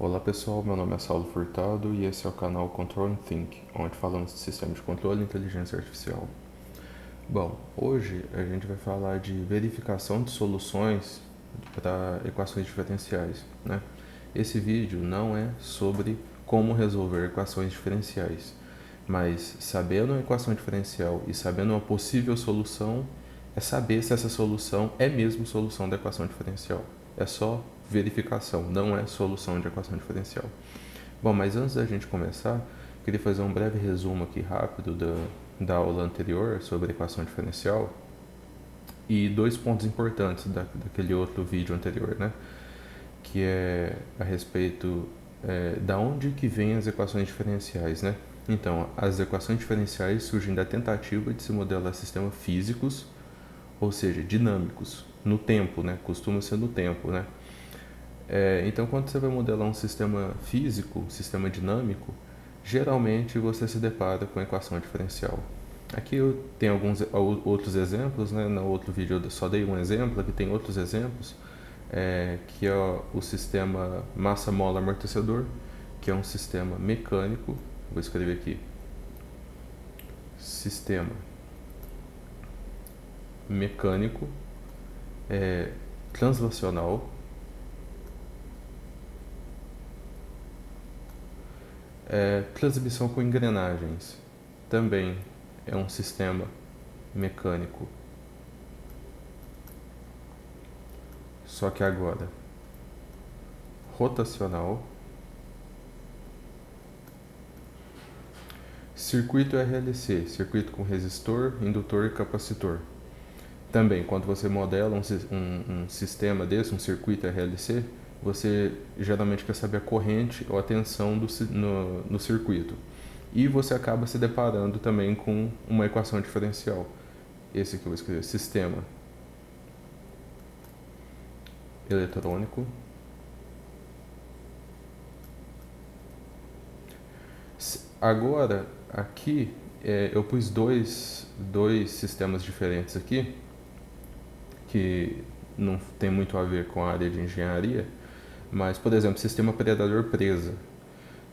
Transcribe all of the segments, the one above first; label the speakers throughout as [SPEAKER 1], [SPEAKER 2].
[SPEAKER 1] Olá pessoal, meu nome é Saulo Furtado e esse é o canal Control and Think, onde falamos de sistemas de controle e inteligência artificial. Bom, hoje a gente vai falar de verificação de soluções para equações diferenciais, né? Esse vídeo não é sobre como resolver equações diferenciais, mas sabendo uma equação diferencial e sabendo uma possível solução, é saber se essa solução é mesmo solução da equação diferencial. É só verificação, não é solução de equação diferencial. Bom, mas antes da gente começar, queria fazer um breve resumo aqui rápido da aula anterior sobre equação diferencial e dois pontos importantes daquele outro vídeo anterior, né? Que é a respeito da onde que vêm as equações diferenciais, né? Então, as equações diferenciais surgem da tentativa de se modelar sistemas físicos, ou seja, dinâmicos, no tempo, né? Costuma ser no tempo, né? Então, quando você vai modelar um sistema físico, um sistema dinâmico, geralmente você se depara com a equação diferencial. Aqui eu tenho alguns outros exemplos, né? No outro vídeo eu só dei um exemplo, aqui tem outros exemplos, que é o sistema massa-mola-amortecedor, que é um sistema mecânico. Vou escrever aqui: sistema mecânico translacional, transmissão com engrenagens. Também é um sistema mecânico, só que agora rotacional. Circuito RLC, circuito com resistor, indutor e capacitor. Também, quando você modela um sistema desse, um circuito RLC, você geralmente quer saber a corrente ou a tensão no circuito. E você acaba se deparando também com uma equação diferencial. Esse aqui eu vou escrever: sistema eletrônico. Agora, aqui eu pus dois sistemas diferentes aqui, que não tem muito a ver com a área de engenharia, mas, por exemplo, sistema predador-presa,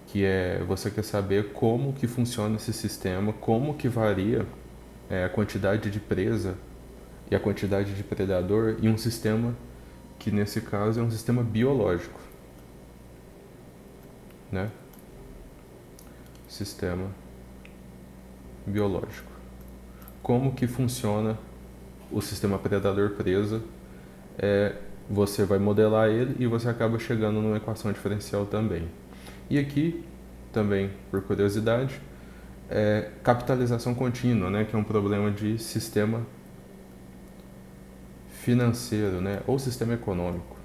[SPEAKER 1] que você quer saber como que funciona esse sistema, como que varia a quantidade de presa e a quantidade de predador em um sistema que, nesse caso, é um sistema biológico, né? Sistema biológico. Como que funciona o sistema predador-presa? Você vai modelar ele e você acaba chegando numa equação diferencial também. E aqui, também por curiosidade, capitalização contínua, né, que é um problema de sistema financeiro, né, ou sistema econômico.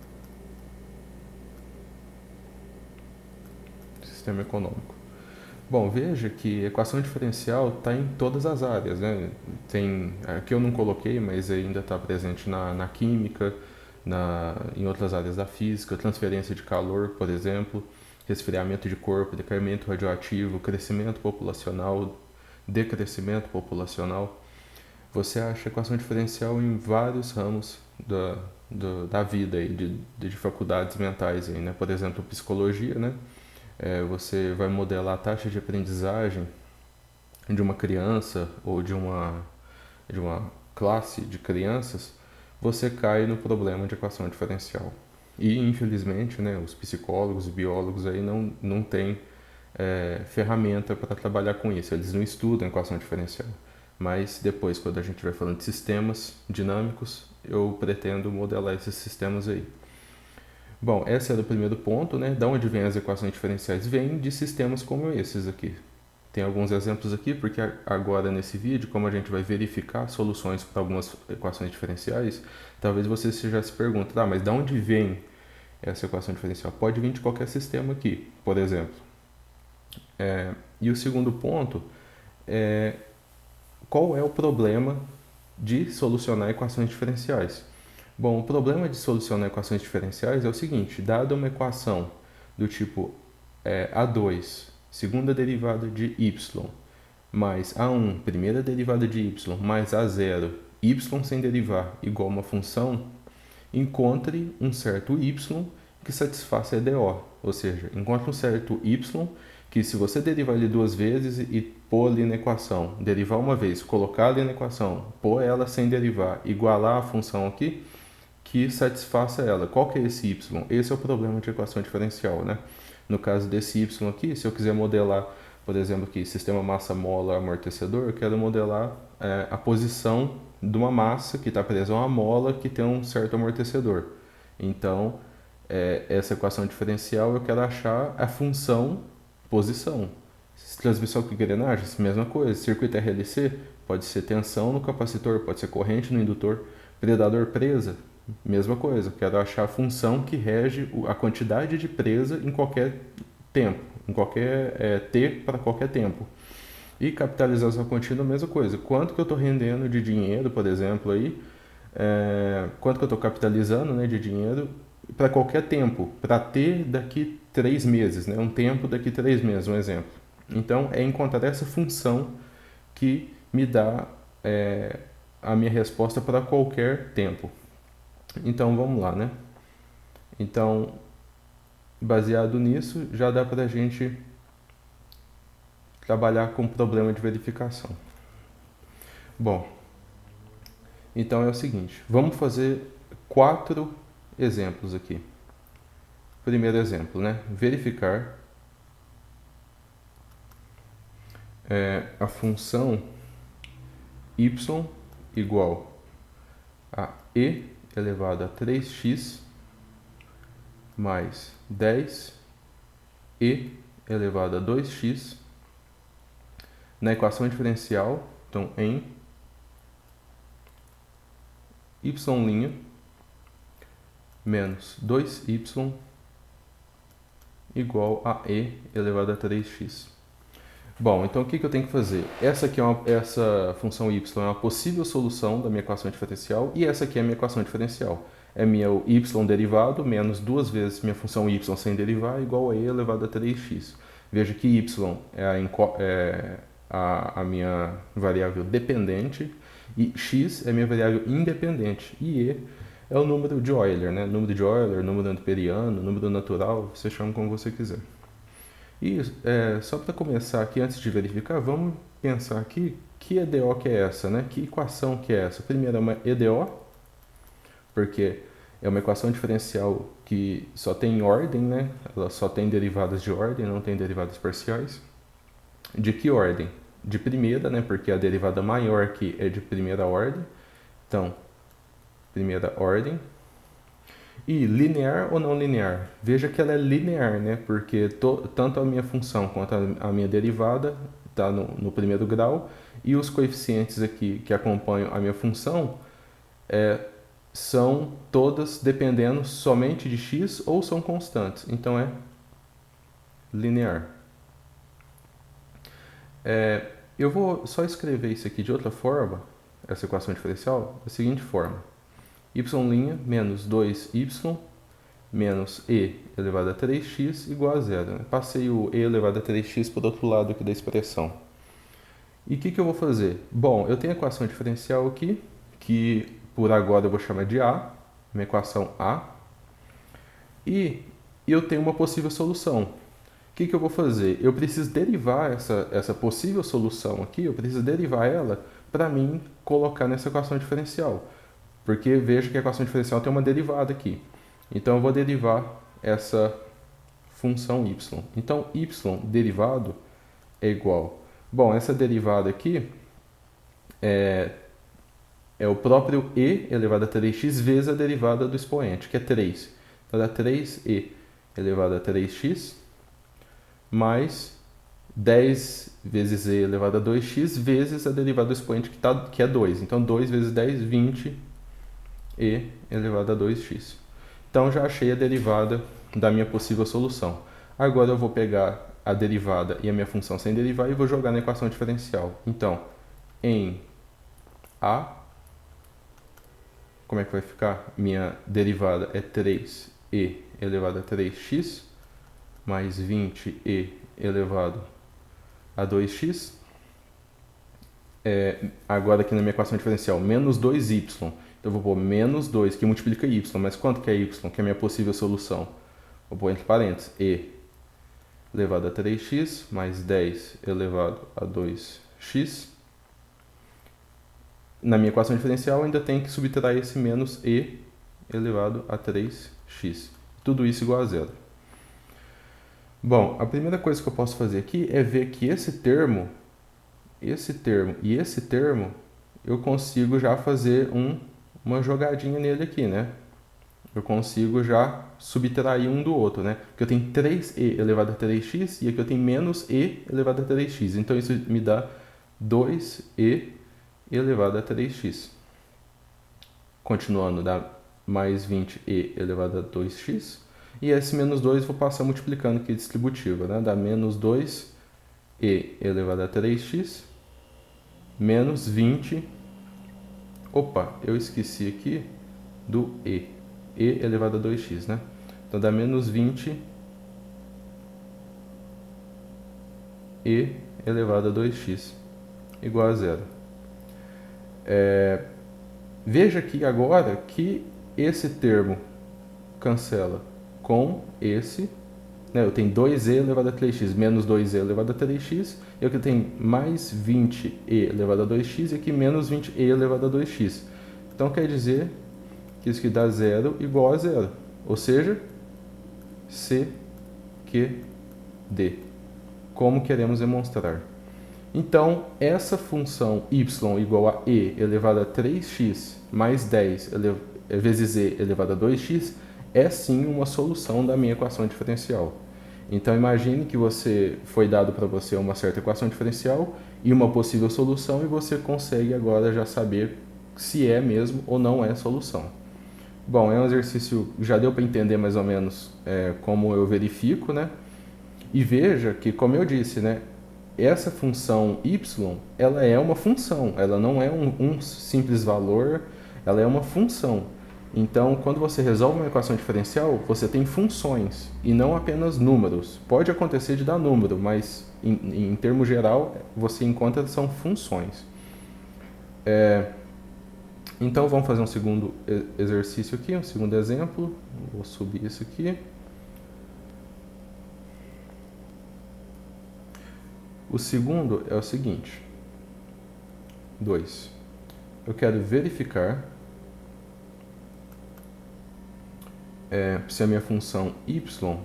[SPEAKER 1] Sistema econômico. Bom, veja que equação diferencial está em todas as áreas, né? Aqui eu não coloquei, mas ainda está presente na química, em outras áreas da física, transferência de calor, por exemplo, resfriamento de corpo, decaimento radioativo, crescimento populacional, decrescimento populacional. Você acha equação diferencial em vários ramos da vida aí, de faculdades mentais aí, né? Por exemplo, psicologia, né? Você vai modelar a taxa de aprendizagem de uma criança ou de uma classe de crianças, você cai no problema de equação diferencial. E, infelizmente, né, os psicólogos e biólogos aí não têm ferramenta para trabalhar com isso. Eles não estudam equação diferencial. Mas depois, quando a gente vai falando de sistemas dinâmicos, eu pretendo modelar esses sistemas aí. Bom, esse era o primeiro ponto, né? Da onde vêm as equações diferenciais? Vêm de sistemas como esses aqui. Tem alguns exemplos aqui, porque agora nesse vídeo, como a gente vai verificar soluções para algumas equações diferenciais, talvez você já se pergunte, mas de onde vem essa equação diferencial? Pode vir de qualquer sistema aqui, por exemplo. E o segundo ponto é qual é o problema de solucionar equações diferenciais? Bom, o problema de solucionar equações diferenciais é o seguinte: dada uma equação do tipo A2, segunda derivada de y, mais A1, primeira derivada de y, mais A0, y sem derivar, igual a uma função, encontre um certo y que satisfaça EDO, ou seja, encontre um certo y que se você derivar ele duas vezes e pôr ali na equação, derivar uma vez, colocar ali na equação, pôr ela sem derivar, igualar a função aqui, que satisfaça ela. Qual que é esse y? Esse é o problema de equação diferencial, né? No caso desse y aqui, se eu quiser modelar, por exemplo, aqui, sistema massa-mola amortecedor, eu quero modelar a posição de uma massa que está presa a uma mola que tem um certo amortecedor. Então, essa equação diferencial eu quero achar a função posição. Transmissão com engrenagem, mesma coisa. Circuito RLC pode ser tensão no capacitor, pode ser corrente no indutor. Predador presa, mesma coisa. Quero achar a função que rege a quantidade de presa em qualquer tempo, em qualquer t para qualquer tempo. E capitalização contínua, mesma coisa. Quanto que eu estou rendendo de dinheiro, por exemplo, aí, quanto que eu estou capitalizando, né, de dinheiro para qualquer tempo, para ter daqui 3 meses, né, um tempo daqui 3 meses, um exemplo. Então, é encontrar essa função que me dá a minha resposta para qualquer tempo. Então, vamos lá, né? Então, baseado nisso, já dá para a gente trabalhar com problema de verificação. Bom, então é o seguinte, vamos fazer 4 exemplos aqui. Primeiro exemplo, né? Verificar a função y igual a e elevado a 3x mais 10 e elevado a 2x na equação diferencial, então em y' menos 2y igual a e elevado a 3x. Bom, então o que eu tenho que fazer? Essa função y é uma possível solução da minha equação diferencial e essa aqui é a minha equação diferencial. É meu y derivado menos 2 vezes minha função y sem derivar igual a e elevado a 3x. Veja que y é a minha variável dependente e x é minha variável independente e e é o número de Euler, né? Número de Euler, número amperiano, número natural, você chama como você quiser. E só para começar aqui, antes de verificar, vamos pensar aqui que EDO que é essa, né? Que equação que é essa? Primeiro é uma EDO, porque é uma equação diferencial que só tem ordem, né? Ela só tem derivadas de ordem, não tem derivadas parciais. De que ordem? De primeira, né? Porque a derivada maior aqui é de primeira ordem. Então, primeira ordem. E linear ou não linear? Veja que ela é linear, né? Porque tanto a minha função quanto a minha derivada está no primeiro grau e os coeficientes aqui que acompanham a minha função são todas dependendo somente de x ou são constantes. Então é linear. Eu vou só escrever isso aqui de outra forma, essa equação diferencial, da seguinte forma. Y' menos 2y menos e elevado a 3x igual a zero. Né? Passei o e elevado a 3x para o outro lado aqui da expressão. E o que eu vou fazer? Bom, eu tenho a equação diferencial aqui, que por agora eu vou chamar de A, uma equação A, e eu tenho uma possível solução. O que eu vou fazer? Eu preciso derivar essa possível solução aqui, eu preciso derivar ela para mim colocar nessa equação diferencial. Porque veja que a equação diferencial tem uma derivada aqui. Então eu vou derivar essa função y. Então y derivado é igual. Bom, essa derivada aqui é o próprio e elevado a 3x vezes a derivada do expoente, que é 3. Então dá 3e elevado a 3x mais 10 vezes e elevado a 2x vezes a derivada do expoente que é 2. Então 2 vezes 10, 20 e elevado a 2x. Então já achei a derivada da minha possível solução. Agora eu vou pegar a derivada e a minha função sem derivar e vou jogar na equação diferencial. Então, em A, como é que vai ficar? Minha derivada é 3e elevado a 3x mais 20e elevado a 2x. Agora aqui na minha equação diferencial, menos 2y. Então eu vou pôr menos 2, que multiplica y. Mas quanto que é y, que é a minha possível solução? vou pôr entre parênteses, e elevado a 3x mais 10 elevado a 2x. Na minha equação diferencial ainda tem que subtrair esse menos e elevado a 3x. Tudo isso igual a zero. Bom, a primeira coisa que eu posso fazer aqui é ver que esse termo e esse termo, eu consigo já fazer uma jogadinha nele aqui, né? Eu consigo já subtrair um do outro, né? Porque eu tenho 3e elevado a 3x e aqui eu tenho menos e elevado a 3x. Então, isso me dá 2e elevado a 3x. Continuando, dá mais 20e elevado a 2x. E esse menos 2 eu vou passar multiplicando aqui distributiva, né? Dá menos 2e elevado a 3x menos 20. Opa, eu esqueci aqui do e elevado a 2x, né? Então dá menos 20 e elevado a 2x igual a zero. Veja aqui agora que esse termo cancela com esse, né? Eu tenho 2e elevado a 3x menos 2e elevado a 3x, e aqui eu tenho mais 20e elevado a 2x e aqui menos 20e elevado a 2x. Então quer dizer que isso aqui dá zero igual a zero, ou seja, C, Q, D, como queremos demonstrar. Então, essa função y igual a e elevado a 3x mais 10 vezes e elevado a 2x é sim uma solução da minha equação diferencial. Então, imagine que foi dado para você uma certa equação diferencial e uma possível solução, e você consegue agora já saber se é mesmo ou não é solução. Bom, é um exercício, já deu para entender mais ou menos como eu verifico, né? E veja que, como eu disse, né, essa função y, ela é uma função, ela não é um simples valor, ela é uma função. Então, quando você resolve uma equação diferencial, você tem funções e não apenas números. Pode acontecer de dar número, mas em termo geral, você encontra que são funções. Então, vamos fazer um segundo exercício aqui, um segundo exemplo. Vou subir isso aqui. O segundo é o seguinte. 2. Eu quero verificar se a minha função y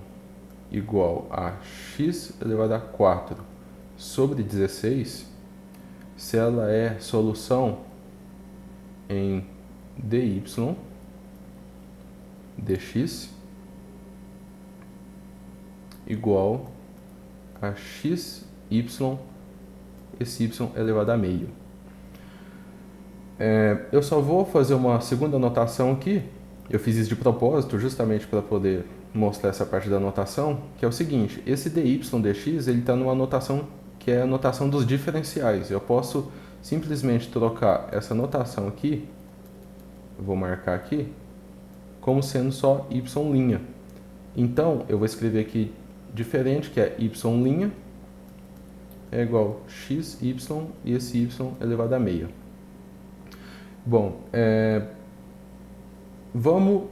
[SPEAKER 1] igual a x elevado a 4 sobre 16, se ela é solução em dy dx igual a x, y, esse y elevado a meio. Eu só vou fazer uma segunda anotação aqui. Eu fiz isso de propósito, justamente para poder mostrar essa parte da anotação, que é o seguinte: esse dy dx ele está numa anotação que é a notação dos diferenciais. Eu posso simplesmente trocar essa notação aqui, eu vou marcar aqui, como sendo só y'. Então, eu vou escrever aqui diferente, que é y' é igual a x, y, e esse y elevado a meio. Bom, vamos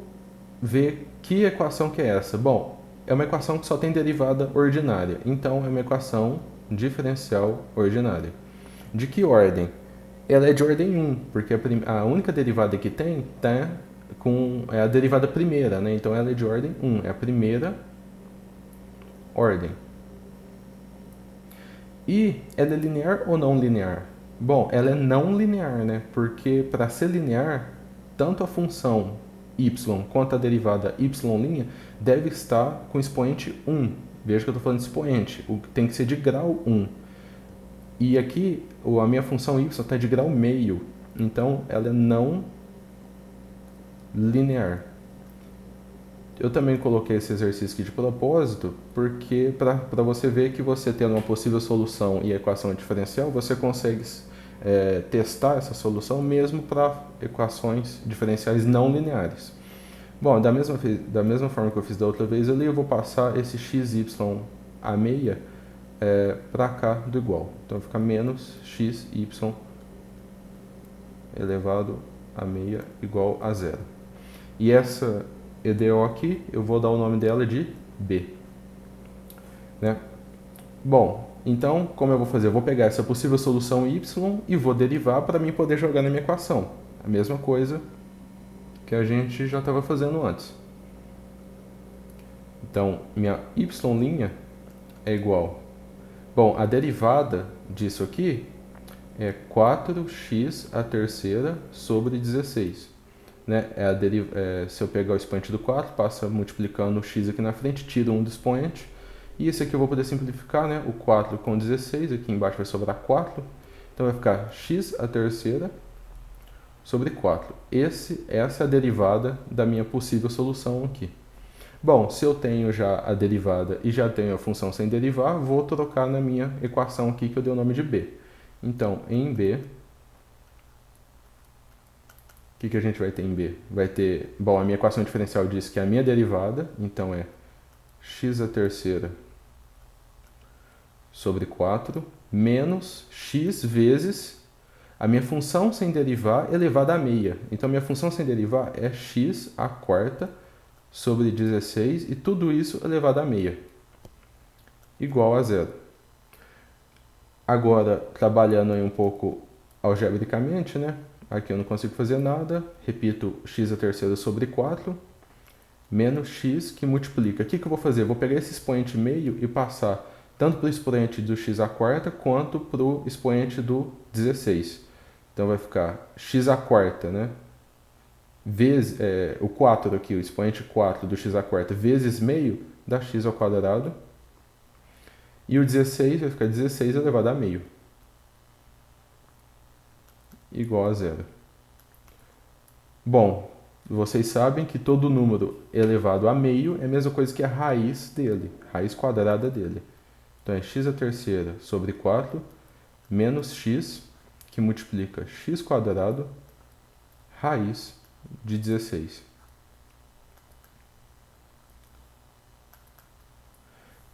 [SPEAKER 1] ver que equação que é essa. Bom, é uma equação que só tem derivada ordinária, então é uma equação diferencial ordinária. De que ordem? Ela é de ordem 1, porque a única derivada que tem é a derivada primeira, né? Então ela é de ordem 1, é a primeira ordem. E ela é linear ou não linear? Bom, ela é não linear, né? Porque para ser linear, tanto a função y quanto a derivada y' deve estar com expoente 1. Veja que eu estou falando de expoente, o que tem que ser de grau 1. E aqui a minha função y está de grau meio, então ela é não linear. Eu também coloquei esse exercício aqui de propósito, porque para você ver que você tendo uma possível solução e a equação diferencial, você consegue testar essa solução mesmo para equações diferenciais não lineares. Bom, da mesma forma que eu fiz da outra vez ali, eu vou passar esse xy a meia para cá do igual. Então fica menos xy elevado a meia igual a zero. E EDO aqui, eu vou dar o nome dela de B. Né? Bom, então, como eu vou fazer? Eu vou pegar essa possível solução y e vou derivar para mim poder jogar na minha equação. A mesma coisa que a gente já estava fazendo antes. Então, minha y' é igual... Bom, a derivada disso aqui é 4x à terceira sobre 16. Né? Se eu pegar o expoente do 4, passa multiplicando o x aqui na frente, tiro um do expoente. E esse aqui eu vou poder simplificar, né? O 4 com 16, aqui embaixo vai sobrar 4. Então vai ficar x à terceira sobre 4. Essa é a derivada da minha possível solução aqui. Bom, se eu tenho já a derivada e já tenho a função sem derivar, vou trocar na minha equação aqui que eu dei o nome de b. Então, em b, o que a gente vai ter em b? Vai ter, bom, a minha equação diferencial diz que a minha derivada, então é x à terceira sobre 4 menos x vezes a minha função sem derivar elevada a meia. Então, minha função sem derivar é x à quarta sobre 16 e tudo isso elevado a meia, igual a zero. Agora, trabalhando aí um pouco algebricamente, né? Aqui eu não consigo fazer nada. Repito, x à terceira sobre 4 menos x que multiplica. O que eu vou fazer? Eu vou pegar esse expoente meio e passar tanto para o expoente do x à quarta quanto para o expoente do 16. Então vai ficar x à quarta, né? Vezes, o 4 aqui, o expoente 4 do x à quarta vezes meio dá x ao quadrado. E o 16 vai ficar 16 elevado a meio. Igual a zero. Bom, vocês sabem que todo número elevado a meio é a mesma coisa que a raiz dele, raiz quadrada dele. Então é x à terceira sobre 4 menos x, que multiplica x quadrado, raiz de 16.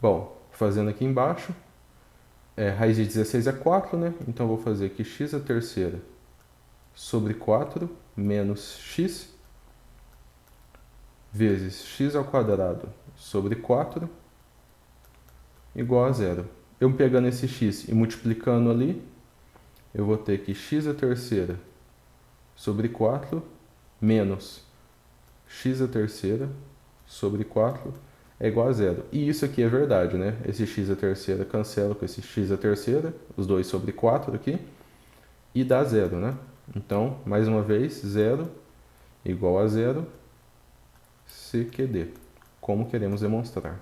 [SPEAKER 1] Bom, fazendo aqui embaixo, raiz de 16 é 4, né? Então eu vou fazer aqui x à terceira sobre 4 menos x vezes x ao quadrado sobre 4 igual a zero. Eu pegando esse x e multiplicando ali, eu vou ter que x à terceira sobre 4 menos x à terceira sobre 4 é igual a zero. E isso aqui é verdade, né? Esse x à terceira cancela com esse x à terceira, os dois sobre 4 aqui, e dá zero, né? Então, mais uma vez, zero igual a zero, CQD, como queremos demonstrar.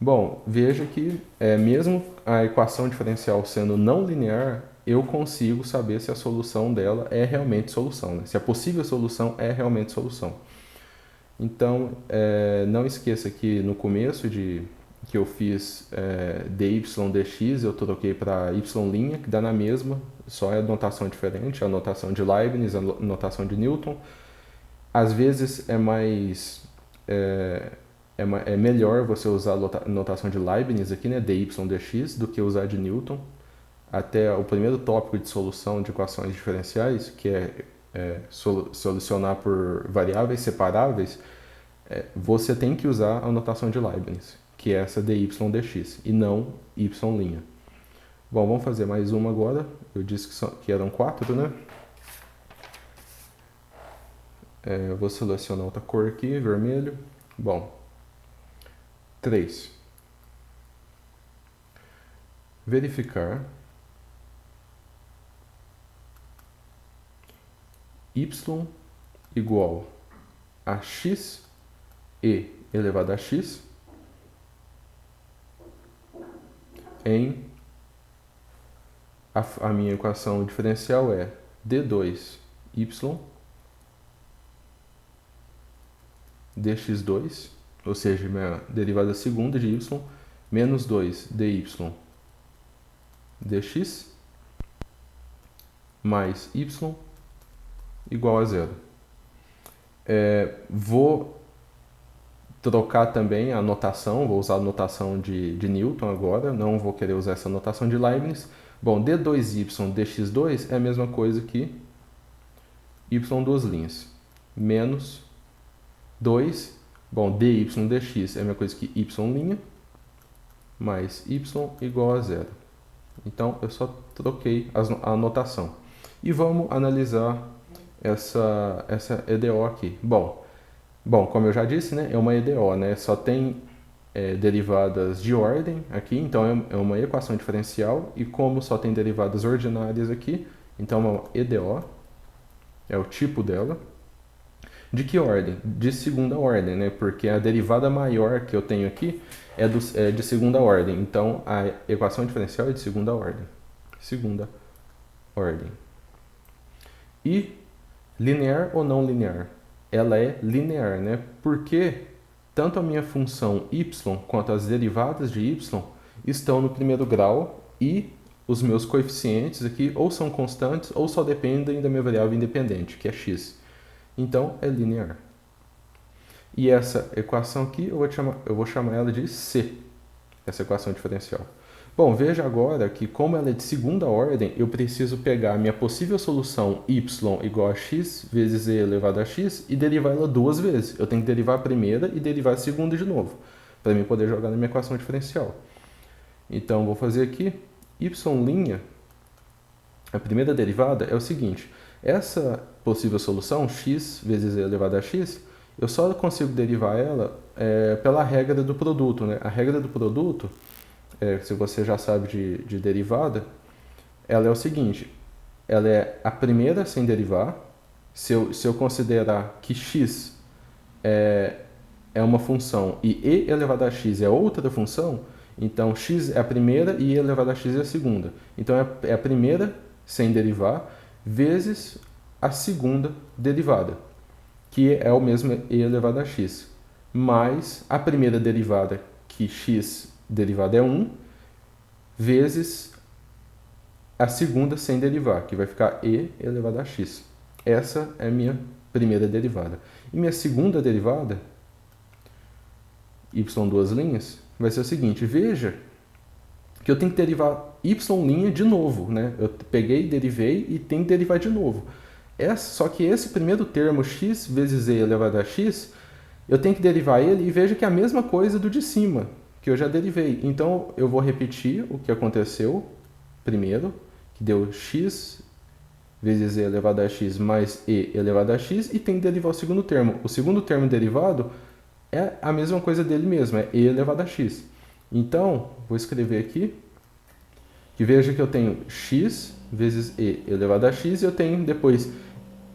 [SPEAKER 1] Bom, veja que mesmo a equação diferencial sendo não linear, eu consigo saber se a solução dela é realmente solução, né? Se a possível solução é realmente solução. Então, não esqueça que no começo que eu fiz dy dx, eu troquei para y', que dá na mesma, só é a notação diferente, a notação de Leibniz, a notação de Newton. Às vezes é melhor você usar a notação de Leibniz aqui, né, dy dx, do que usar de Newton. Até o primeiro tópico de solução de equações diferenciais, que é solucionar por variáveis separáveis, você tem que usar a notação de Leibniz, que é essa dy dx, e não y'. Bom, vamos fazer mais uma agora. Eu disse que eram 4, né? Eu vou selecionar outra cor aqui, vermelho. Bom, 3. Verificar y igual a x e elevado a x em a minha equação diferencial é d2y dx2, ou seja, minha derivada segunda de y, menos 2 dy dx mais y igual a zero. Vou trocar também a notação, vou usar a notação de Newton agora, não vou querer usar essa notação de Leibniz. Bom, d2y dx2 é a mesma coisa que y duas linhas, menos 2, bom, dy dx é a mesma coisa que y' mais y igual a zero. Então, eu só troquei a anotação. E vamos analisar essa EDO aqui. Bom, como eu já disse, né, é uma EDO, né, só tem derivadas de ordem aqui, então é uma equação diferencial, e como só tem derivadas ordinárias aqui, então é uma EDO, é o tipo dela. De que ordem? De segunda ordem, né, porque a derivada maior que eu tenho aqui é de segunda ordem, então a equação diferencial é de segunda ordem. Segunda ordem. E linear ou não linear? Ela é linear, né? Porque tanto a minha função y quanto as derivadas de y estão no primeiro grau e os meus coeficientes aqui ou são constantes ou só dependem da minha variável independente, que é x. Então, é linear. E essa equação aqui eu vou chamar ela de C, essa equação diferencial. Bom, veja agora que como ela é de segunda ordem, eu preciso pegar a minha possível solução y igual a x vezes e elevado a x e derivar ela duas vezes. Eu tenho que derivar a primeira e derivar a segunda de novo, para mim poder jogar na minha equação diferencial. Então, vou fazer aqui y', a primeira derivada é o seguinte, essa possível solução, x vezes e elevado a x, eu só consigo derivar ela pela regra do produto, né? A regra do produto, se você já sabe de derivada, ela é o seguinte, ela é a primeira sem derivar, se eu considerar que x é uma função e e elevado a x é outra função, então x é a primeira e e elevado a x é a segunda. Então é a primeira sem derivar vezes a segunda derivada, que é o mesmo e elevado a x, mais a primeira derivada, que x derivada é 1, vezes a segunda sem derivar, que vai ficar e elevado a x. Essa é a minha primeira derivada. E minha segunda derivada, y duas linhas, vai ser o seguinte, veja que eu tenho que derivar y' de novo, né? Eu peguei, derivei e tenho que derivar de novo. Só que esse primeiro termo, x vezes e elevado a x, eu tenho que derivar ele e veja que é a mesma coisa do de cima, que eu já derivei. Então, eu vou repetir o que aconteceu primeiro, que deu x vezes e elevado a x mais e elevado a x, e tem que derivar o segundo termo. O segundo termo derivado é a mesma coisa dele mesmo, é e elevado a x. Então, vou escrever aqui, que veja que eu tenho x vezes e elevado a x, e eu tenho depois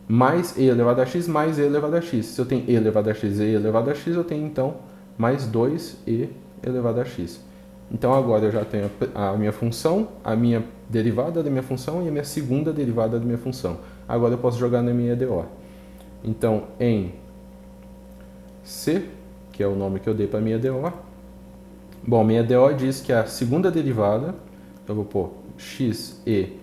[SPEAKER 1] mais e elevado a x mais e elevado a x. Se eu tenho e elevado a x e elevado a x, eu tenho então mais 2e elevado a x. Então agora eu já tenho a minha função, a minha derivada da minha função e a minha segunda derivada da minha função. Agora eu posso jogar na minha EDO. Então em C, que é o nome que eu dei para a minha EDO, bom, minha EDO diz que a segunda derivada, eu vou pôr x e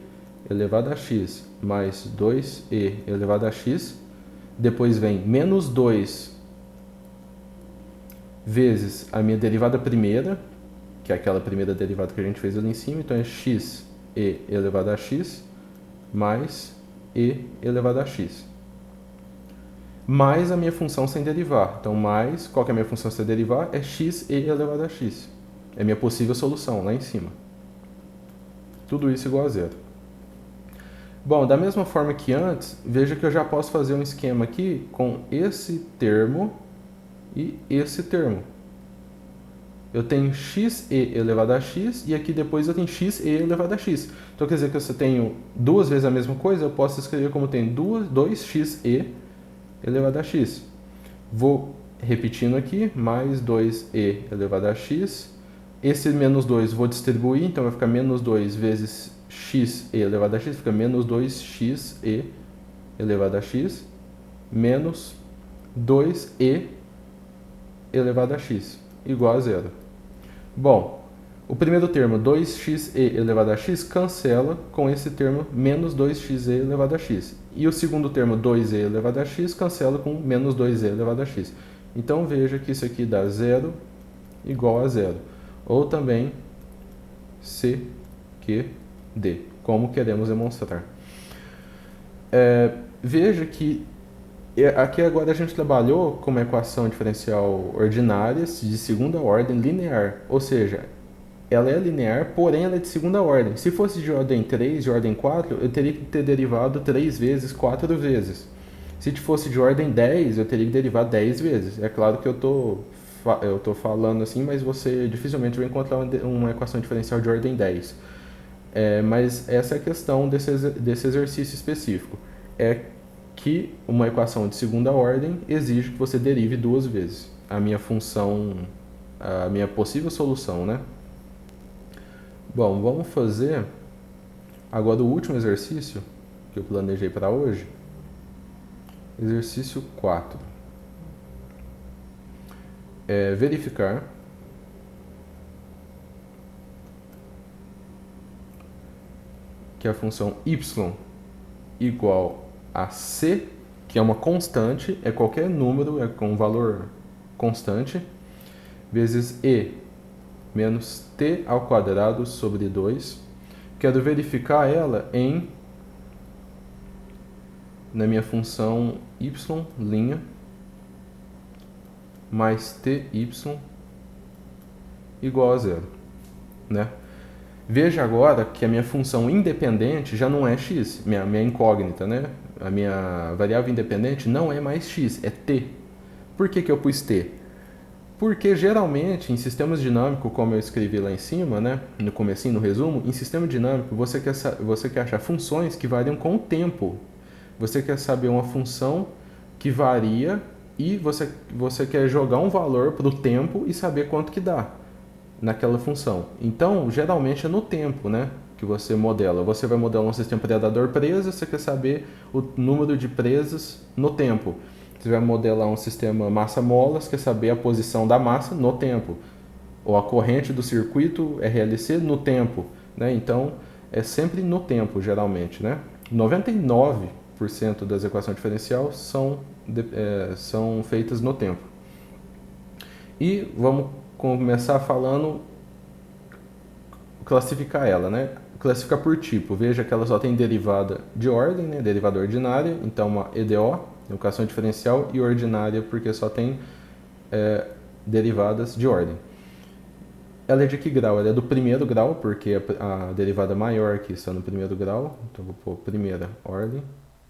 [SPEAKER 1] elevado a x mais 2e elevado a x, depois vem menos 2 vezes a minha derivada primeira, que é aquela primeira derivada que a gente fez ali em cima, então é x e elevado a x mais e elevado a x, mais a minha função sem derivar. Então, mais, qual que é a minha função sem derivar? É x e elevado a x. É a minha possível solução lá em cima. Tudo isso igual a zero. Bom, da mesma forma que antes, veja que eu já posso fazer um esquema aqui com esse termo e esse termo. Eu tenho x e elevado a x e aqui depois eu tenho x e elevado a x. Então quer dizer que se eu tenho duas vezes a mesma coisa, eu posso escrever como tem 2xe elevado a x. Vou repetindo aqui, mais 2e elevado a x. Esse menos 2 vou distribuir, então vai ficar menos 2 vezes x e elevado a x, fica menos 2x e elevado a x, menos 2e elevado a x, igual a zero. Bom, o primeiro termo, 2xe elevado a x, cancela com esse termo menos 2xe elevado a x. E o segundo termo, 2e elevado a x, cancela com menos 2e elevado a x. Então veja que isso aqui dá zero igual a zero. Ou também CQD, como queremos demonstrar. Veja que Aqui agora a gente trabalhou com uma equação diferencial ordinária de segunda ordem linear, ou seja, ela é linear, porém ela é de segunda ordem. Se fosse de ordem 3, de ordem 4, eu teria que ter derivado 3 vezes, 4 vezes. Se fosse de ordem 10, eu teria que derivar 10 vezes. É claro que eu tô falando assim, mas você dificilmente vai encontrar uma equação diferencial de ordem 10. Mas essa é a questão desse exercício específico. É que uma equação de segunda ordem exige que você derive 2 vezes a minha função, a minha possível solução, né? Bom, vamos fazer agora o último exercício que eu planejei para hoje. Exercício 4. Verificar que a função y igual a c, que é uma constante, é qualquer número, é com um valor constante, vezes e menos t ao quadrado sobre 2. Quero verificar ela na minha função y' mais ty igual a zero, né? Veja agora que a minha função independente já não é x, minha incógnita, né? A minha variável independente não é mais x, é t. Por que eu pus t? Porque geralmente em sistemas dinâmicos, como eu escrevi lá em cima, né, no comecinho, no resumo, em sistema dinâmico você quer achar funções que variam com o tempo. Você quer saber uma função que varia e você quer jogar um valor para o tempo e saber quanto que dá naquela função. Então, geralmente é no tempo, né, que você modela. Você vai modelar um sistema predador-presa, você quer saber o número de presas no tempo. Você vai modelar um sistema massa-molas, quer saber a posição da massa no tempo. Ou a corrente do circuito RLC no tempo, né? Então, é sempre no tempo, geralmente, né? 99% das equações diferenciais são feitas no tempo. E vamos começar falando, classificar ela, né? Classificar por tipo. Veja que ela só tem derivada de ordem, né? Derivada ordinária, então uma EDO, equação diferencial, e ordinária porque só tem derivadas de ordem. Ela é de que grau? Ela é do primeiro grau, porque a derivada maior aqui está no primeiro grau, então vou pôr primeira ordem,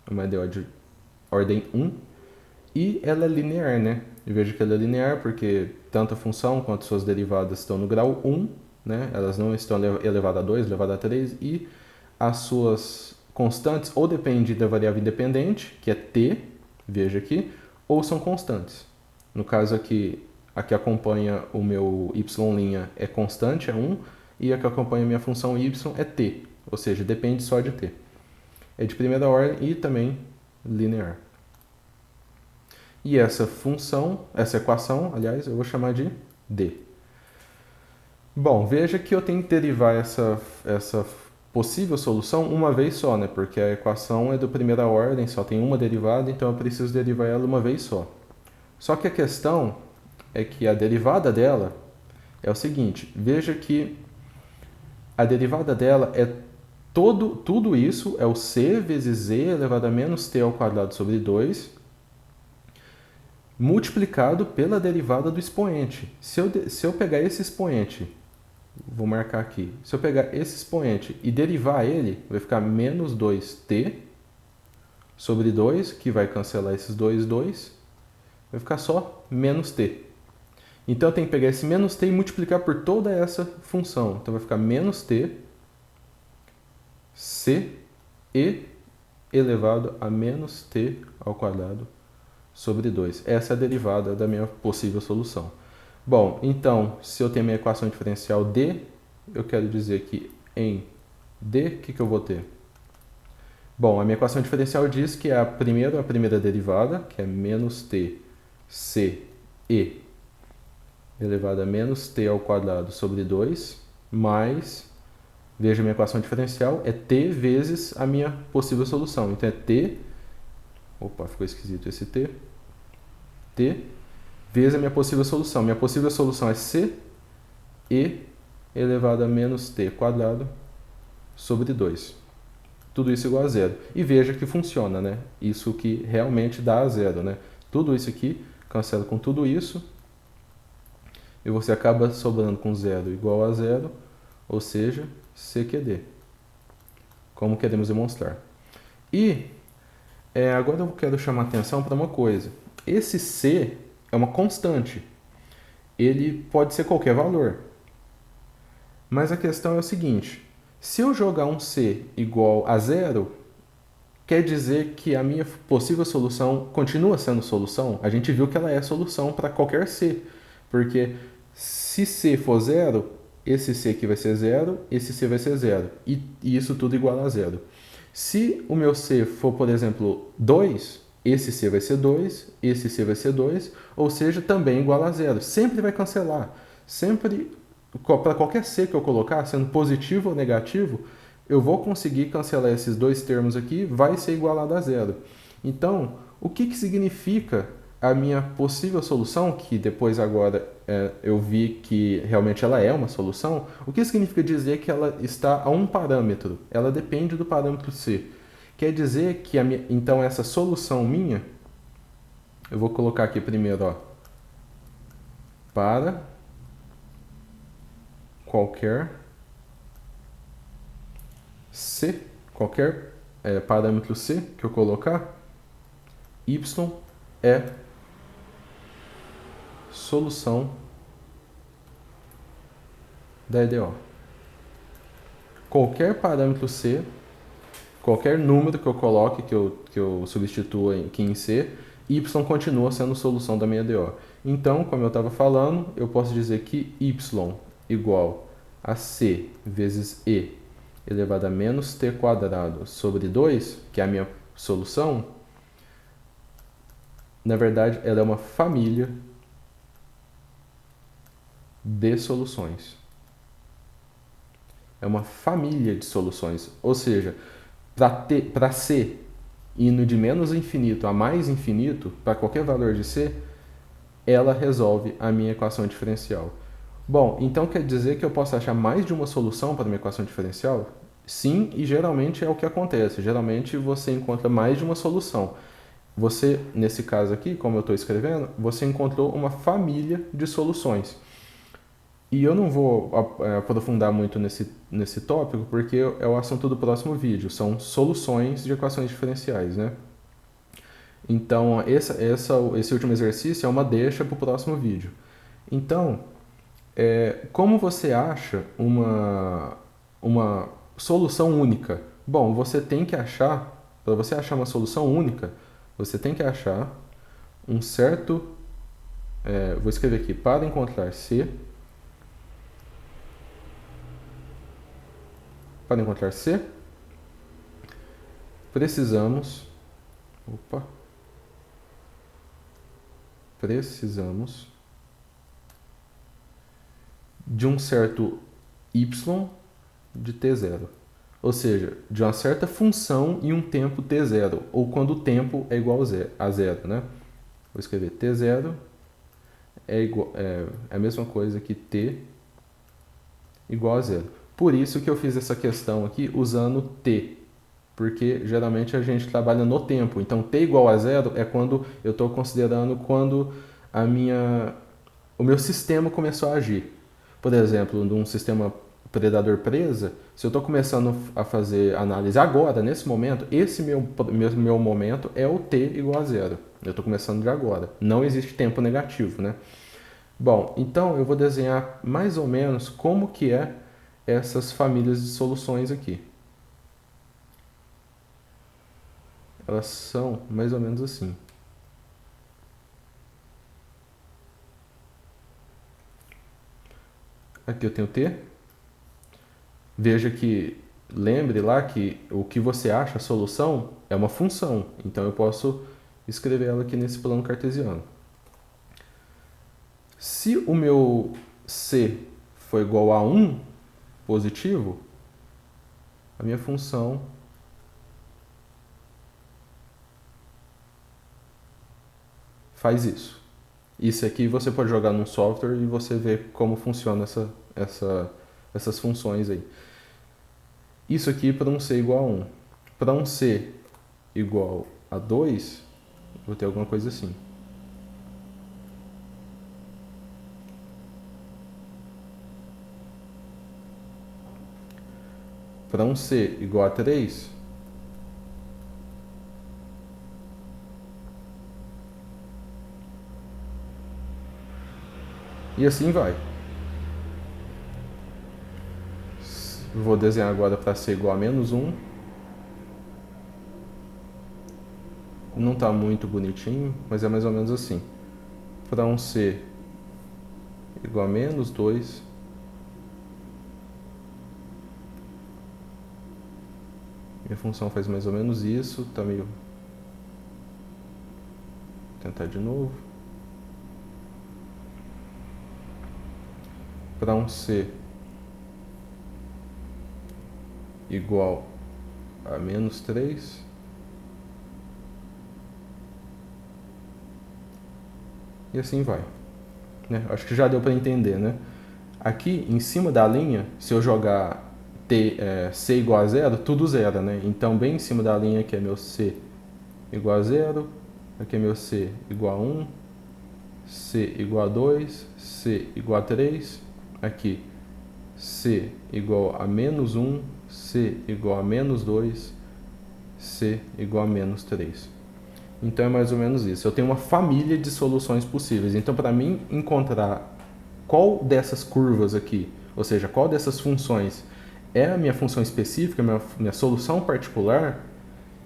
[SPEAKER 1] uma EDO de ordem 1, e ela é linear, né? E veja que ela é linear porque tanto a função quanto suas derivadas estão no grau 1, né? Elas não estão elevada a 2, elevada a 3, e as suas constantes ou dependem da variável independente, que é t, veja aqui, ou são constantes. No caso aqui, a que acompanha o meu y' é constante, é 1, e a que acompanha a minha função y é t, ou seja, depende só de t. É de primeira ordem e também linear. E essa equação, aliás, eu vou chamar de D. Bom, veja que eu tenho que derivar essa possível solução uma vez só, né? Porque a equação é de primeira ordem, só tem uma derivada, então eu preciso derivar ela uma vez só. Só que a questão é que a derivada dela é o seguinte, veja que a derivada dela é tudo isso, é o c vezes z elevado a menos t ao quadrado sobre 2, multiplicado pela derivada do expoente. Se eu pegar esse expoente, vou marcar aqui, se eu pegar esse expoente e derivar ele, vai ficar menos 2t sobre 2, que vai cancelar esses 2, vai ficar só menos t. Então eu tenho que pegar esse menos t e multiplicar por toda essa função. Então vai ficar menos t c e elevado a menos t ao quadrado sobre 2. Essa é a derivada da minha possível solução. Bom, então, se eu tenho minha equação diferencial D, eu quero dizer que em D, o que eu vou ter? Bom, a minha equação diferencial diz que é a primeira derivada, que é menos t c e elevado a menos t ao quadrado sobre 2, mais, veja, minha equação diferencial é t vezes a minha possível solução. Então é t, opa, ficou esquisito esse t, vezes a minha possível solução. Minha possível solução é c e elevado a menos t quadrado sobre 2. tudo isso igual a zero. E veja que funciona, né? Isso que realmente dá a zero, né? Tudo isso aqui cancela com tudo isso e você acaba sobrando com zero igual a zero, ou seja, CQD, como queremos demonstrar. E agora eu quero chamar a atenção para uma coisa. Esse C é uma constante. Ele pode ser qualquer valor. Mas a questão é o seguinte, se eu jogar um C igual a zero, quer dizer que a minha possível solução continua sendo solução? A gente viu que ela é solução para qualquer C, porque se C for zero, esse C aqui vai ser zero, esse C vai ser zero, e isso tudo igual a zero. Se o meu C for, por exemplo, 2, esse C vai ser 2, esse C vai ser 2, ou seja, também igual a zero. Sempre vai cancelar. Sempre, para qualquer C que eu colocar, sendo positivo ou negativo, eu vou conseguir cancelar esses dois termos aqui, vai ser igualado a zero. Então, o que significa a minha possível solução, que depois agora eu vi que realmente ela é uma solução, o que significa dizer que ela está a um parâmetro? Ela depende do parâmetro C. Quer dizer que então essa solução minha, eu vou colocar aqui primeiro, ó, para qualquer C, qualquer parâmetro C que eu colocar, y é solução da EDO. Qualquer parâmetro C, qualquer número que eu coloque, que eu substitua aqui em C, y continua sendo solução da minha EDO. Então, como eu estava falando, eu posso dizer que y igual a C vezes E elevado a menos t quadrado sobre 2, que é a minha solução, na verdade, ela é uma família de soluções. É uma família de soluções. Ou seja, para C indo de menos infinito a mais infinito, para qualquer valor de C, ela resolve a minha equação diferencial. Bom, então quer dizer que eu posso achar mais de uma solução para a minha equação diferencial? Sim, e geralmente é o que acontece. Geralmente você encontra mais de uma solução. Você, nesse caso aqui, como eu estou escrevendo, você encontrou uma família de soluções. E eu não vou aprofundar muito nesse tópico, porque é o assunto do próximo vídeo. São soluções de equações diferenciais, né? Então, esse último exercício é uma deixa para o próximo vídeo. Então, como você acha uma solução única? Bom, você tem que achar, para você achar uma solução única, você tem que achar um certo, vou escrever aqui, para encontrar C, precisamos de um certo y de t0. Ou seja, de uma certa função e um tempo t0, ou quando o tempo é igual a zero, né? Vou escrever t0 é a mesma coisa que t igual a zero. Por isso que eu fiz essa questão aqui usando t, porque geralmente a gente trabalha no tempo. Então, t igual a zero é quando eu estou considerando quando o meu sistema começou a agir. Por exemplo, num sistema predador presa, se eu estou começando a fazer análise agora, nesse momento, esse meu momento é o t igual a zero. Eu estou começando de agora. Não existe tempo negativo, né? Bom, então eu vou desenhar mais ou menos como que é essas famílias de soluções aqui. Elas são mais ou menos assim. Aqui eu tenho t. Veja que, lembre lá que o que você acha a solução é uma função. Então eu posso escrever ela aqui nesse plano cartesiano. Se o meu C for igual a 1 positivo, a minha função faz isso. Isso aqui você pode jogar num software e você vê como funciona essas funções aí. Isso aqui para um C igual a 1. Para um C igual a 2, vou ter alguma coisa assim. Para um C igual a 3, e assim vai. Vou desenhar agora para C igual a menos 1. Não está muito bonitinho, mas é mais ou menos assim. Para um C igual a menos 2, minha função faz mais ou menos isso. Tá meio... Vou tentar de novo. Para um C igual a menos 3, e assim vai. Né? Acho que já deu para entender, né? Aqui, em cima da linha, se eu jogar C igual a 0, tudo zero, né? Então, bem em cima da linha aqui é meu C igual a 0, aqui é meu C igual a 1, C igual a 2, C igual a 3, aqui C igual a menos 1, C igual a menos 2, C igual a menos 3. Então é mais ou menos isso. Eu tenho uma família de soluções possíveis. Então, para mim encontrar qual dessas curvas aqui, ou seja, qual dessas funções é a minha função específica, minha solução particular,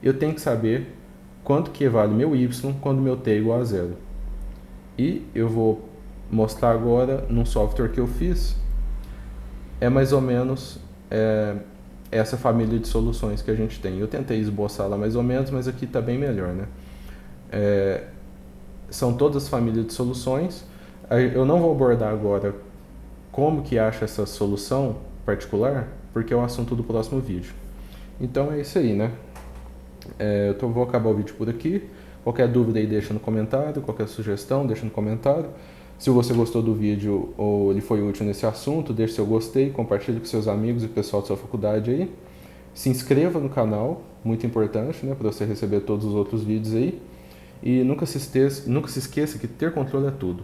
[SPEAKER 1] eu tenho que saber quanto que vale meu y quando meu t é igual a 0. E eu vou mostrar agora num software que eu fiz, é mais ou menos essa família de soluções que a gente tem. Eu tentei esboçar lá mais ou menos, mas aqui está bem melhor, né? São todas famílias de soluções. Eu não vou abordar agora como que acha essa solução particular, porque é o assunto do próximo vídeo. Então é isso aí, né? Vou acabar o vídeo por aqui. Qualquer dúvida aí deixa no comentário, qualquer sugestão deixa no comentário. Se você gostou do vídeo ou ele foi útil nesse assunto, deixe seu gostei, compartilhe com seus amigos e o pessoal da sua faculdade aí. Se inscreva no canal, muito importante, né, para você receber todos os outros vídeos aí. E nunca se esqueça que ter controle é tudo.